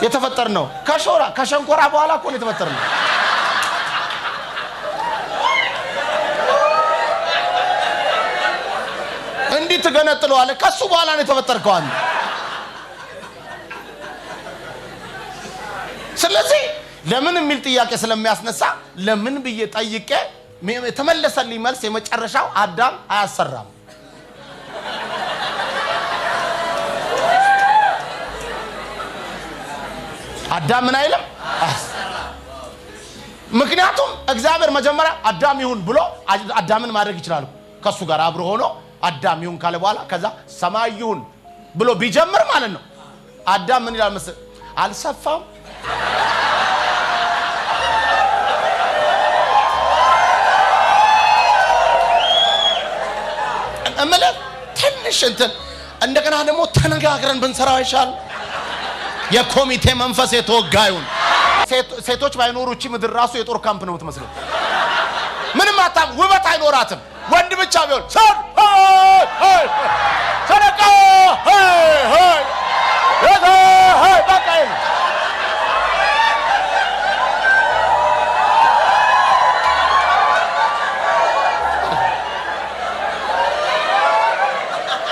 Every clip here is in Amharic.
የተፈጠርነው ከሸንኮራ በኋላ እኮ ነው የተፈጠርነው። እንዴት ተገነጥለዋል? ከሱ በኋላ ነው የተፈጠርከው አንተ። ስለዚህ ለምን የሚል ጥያቄ ስለሚያስነሳ ለምን ብዬ ጠይቄ ተመለሰልኝ መልስ የመጨረሻው አዳም አያሰራም። አዳም ምን አይልም? ምክንያቱም እግዚአብሔር መጀመሪያ አዳም ይሁን ብሎ አዳምን ማድረግ ይችላል ከሱ ጋር አብሮ ሆኖ አዳም ይሁን ካለ በኋላ ከዛ ሰማይ ይሁን ብሎ ቢጀምር ማለት ነው። አዳም ምን ይላል መሰለህ? አልሰፋም እመለ ትንሽ እንትን እንደገና ደግሞ ተነጋግረን ብንሰራው ይሻል። የኮሚቴ መንፈስ የተወጋዩን ሴቶች ባይኖሩ እቺ ምድር ራሱ የጦር ካምፕ ነው የምትመስለው። ምንም አታም ውበት አይኖራትም። ወንድ ብቻ ቢሆን ሰረቃ በቃ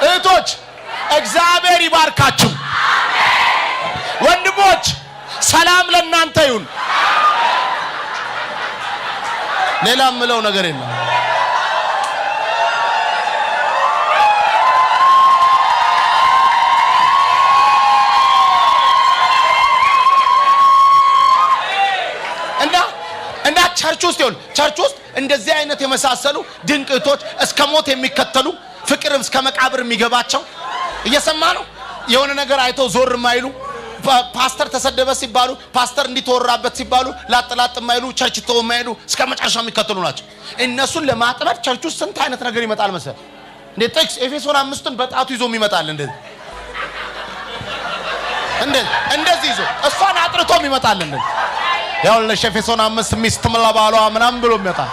እህቶች እግዚአብሔር ይባርካችሁ። ወንድሞች ሰላም ለእናንተ ይሁን። ሌላ ምለው ነገር የለም። እና ቸርች ውስጥ ይሁን ቸርች ውስጥ እንደዚህ አይነት የመሳሰሉ ድንቅ እህቶች እስከ ሞት የሚከተሉ ፍቅር እስከ መቃብር የሚገባቸው እየሰማ ነው። የሆነ ነገር አይተው ዞር ማይሉ ፓስተር ተሰደበ ሲባሉ ፓስተር እንዲተወራበት ሲባሉ ላጥላጥ ማይሉ ቸርች ተው ማይሉ እስከ መጨረሻ የሚከተሉ ናቸው። እነሱን ለማጥመድ ቸርች ውስጥ ስንት አይነት ነገር ይመጣል መሰል እንዴ! ጥቅስ ኤፌሶን 5ን በጣቱ ይዞ ይመጣል። እንደዚህ ይዞ እሷን አጥርቶ ይመጣል። ያው ለኤፌሶን 5 ሚስት መላባሏ ምናምን ብሎ ይመጣል።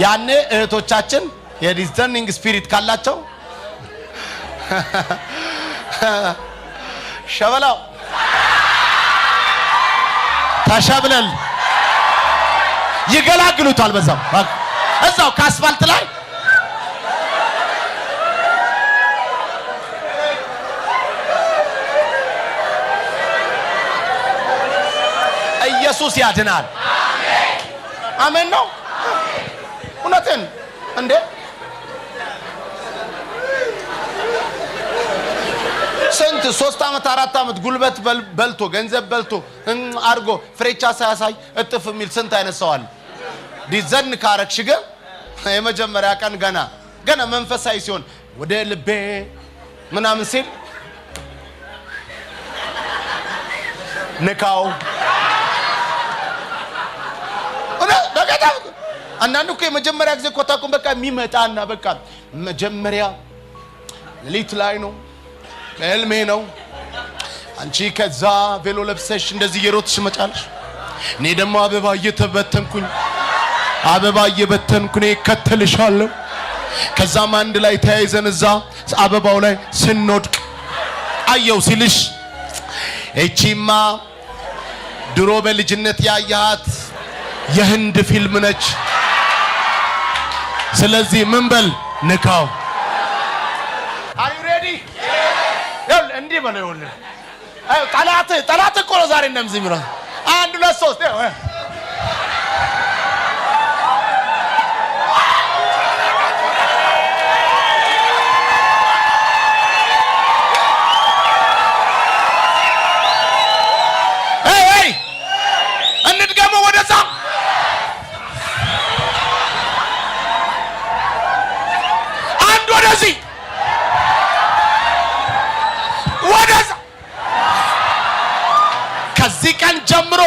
ያኔ እህቶቻችን የዲዘርኒንግ ስፒሪት ካላቸው ሸበላው ተሸብለል ይገላግሉታል። እዛው ከአስፋልት ላይ ኢየሱስ ያድናል። አሜን ነው። እውነትን እንዴ ስንት 3 አመት 4 አመት ጉልበት በልቶ ገንዘብ በልቶ አርጎ ፍሬቻ ሳያሳይ እጥፍ የሚል ስንት አይነት ሰው አለ። ዲዘርን ካረክሽ ግን የመጀመሪያ ቀን ገና መንፈሳዊ ሲሆን ወደ ልቤ ምናምን ሲል ንካው አንዳንዱ እኮ የመጀመሪያ ጊዜ ኮታኩን በቃ የሚመጣና በቃ መጀመሪያ ሌሊት ላይ ነው ህልሜ ነው። አንቺ ከዛ ቬሎ ለብሰሽ እንደዚህ የሮጥሽ መጫለሽ፣ እኔ ደግሞ አበባ እየበተንኩኝ ከተልሻለሁ። ከዛም አንድ ላይ ተያይዘን እዛ አበባው ላይ ስንወድቅ አየው ሲልሽ እቺማ ድሮ በልጅነት ያያት የህንድ ፊልም ነች። ስለዚህ ምን በል ንካው። Are you ready? ያው እንዴ በለው ይሁን። አይ ጠላት እኮ ነው ዛሬ እንደምዚህ የሚለው 1 2 3 እንድገመው ወደዛ ወደዛ ከዚህ ቀን ጀምሮ